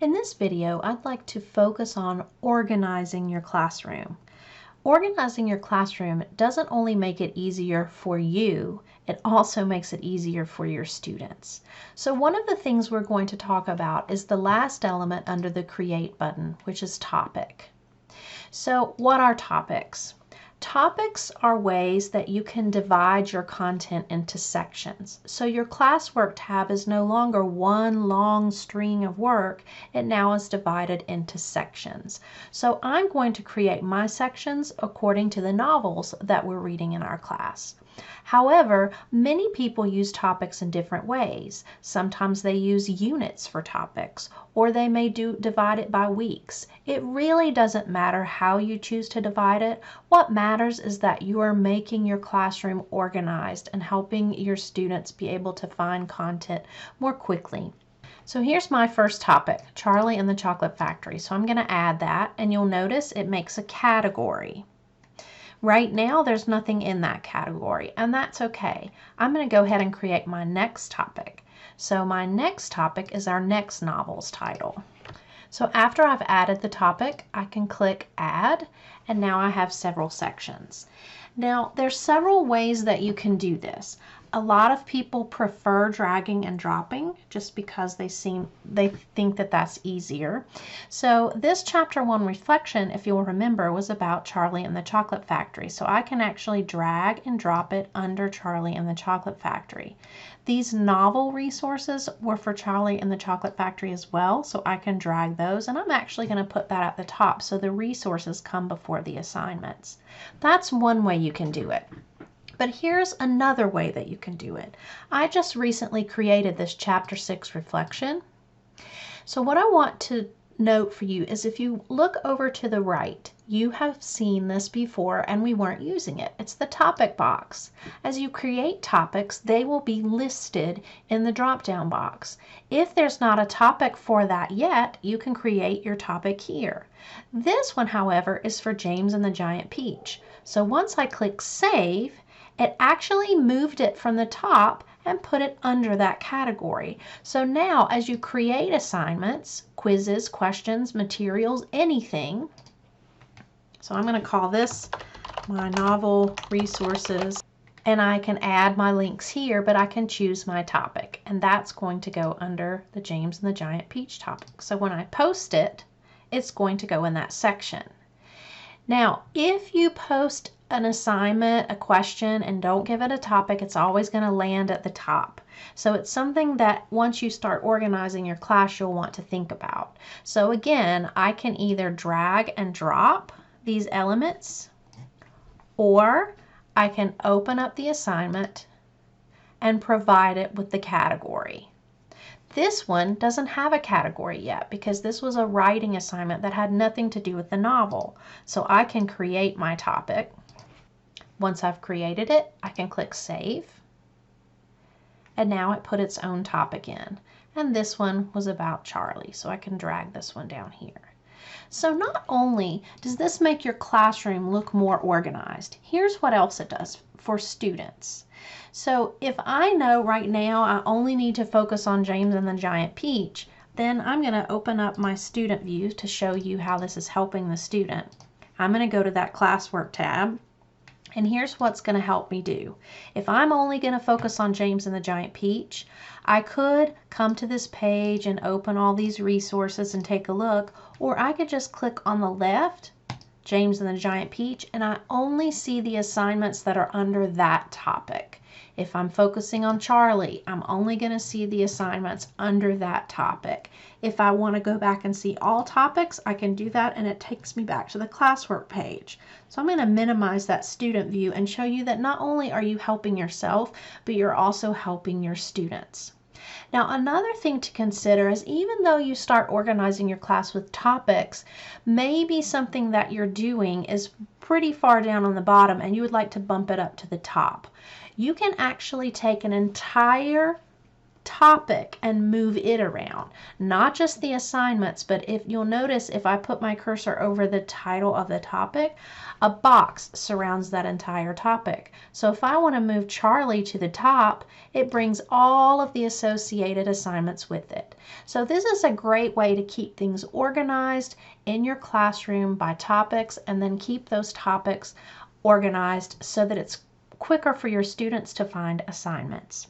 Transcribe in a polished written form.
In this video, I'd like to focus on organizing your classroom. Organizing your classroom doesn't only make it easier for you, it also makes it easier for your students. So one of the things we're going to talk about is the last element under the Create button, which is topic. So what are topics? Topics are ways that you can divide your content into sections. So your classwork tab is no longer one long string of work, it now is divided into sections. So I'm going to create my sections according to the novels that we're reading in our class. However, many people use topics in different ways. Sometimes they use units for topics, or they may divide it by weeks. It really doesn't matter how you choose to divide it. What matters is that you are making your classroom organized and helping your students be able to find content more quickly. So here's my first topic, Charlie and the Chocolate Factory. So I'm going to add that, and you'll notice it makes a category. Right now, there's nothing in that category, and that's okay. I'm going to go ahead and create my next topic. So my next topic is our next novel's title. So after I've added the topic, I can click Add, and now I have several sections. Now, there's several ways that you can do this. A lot of people prefer dragging and dropping just because they think that that's easier. So this chapter 1 reflection, if you'll remember, was about Charlie and the Chocolate Factory. So I can actually drag and drop it under Charlie and the Chocolate Factory. These novel resources were for Charlie and the Chocolate Factory as well, so I can drag those, and I'm actually going to put that at the top so the resources come before the assignments. That's one way you can do it. But here's another way that you can do it. I just recently created this chapter 6 reflection. So what I want to note for you is if you look over to the right, you have seen this before and we weren't using it. It's the topic box. As you create topics, they will be listed in the drop-down box. If there's not a topic for that yet, you can create your topic here. This one, however, is for James and the Giant Peach. So once I click Save, it actually moved it from the top and put it under that category. So now as you create assignments, quizzes, questions, materials, anything, so I'm going to call this my novel resources, and I can add my links here, but I can choose my topic, and that's going to go under the James and the Giant Peach topic. So when I post it, it's going to go in that section. Now, if you post an assignment, a question, and don't give it a topic, it's always going to land at the top. So it's something that once you start organizing your class, you'll want to think about. So again, I can either drag and drop these elements, or I can open up the assignment and provide it with the category. This one doesn't have a category yet because this was a writing assignment that had nothing to do with the novel. So I can create my topic. Once I've created it, I can click Save. And now it put its own topic in. And this one was about Charlie, so I can drag this one down here. So not only does this make your classroom look more organized, here's what else it does for students. So if I know right now I only need to focus on James and the Giant Peach, then I'm going to open up my student view to show you how this is helping the student. I'm going to go to that classwork tab, and here's what's going to help me do. If I'm only going to focus on James and the Giant Peach, I could come to this page and open all these resources and take a look, or I could just click on the left, James and the Giant Peach, and I only see the assignments that are under that topic. If I'm focusing on Charlie, I'm only going to see the assignments under that topic. If I want to go back and see all topics, I can do that, and it takes me back to the classwork page. So I'm going to minimize that student view and show you that not only are you helping yourself, but you're also helping your students. Now, another thing to consider is even though you start organizing your class with topics, maybe something that you're doing is pretty far down on the bottom and you would like to bump it up to the top. You can actually take an entire topic and move it around. Not just the assignments, but if you'll notice, if I put my cursor over the title of the topic, a box surrounds that entire topic. So if I want to move Charlie to the top, it brings all of the associated assignments with it. So this is a great way to keep things organized in your classroom by topics, and then keep those topics organized so that it's quicker for your students to find assignments.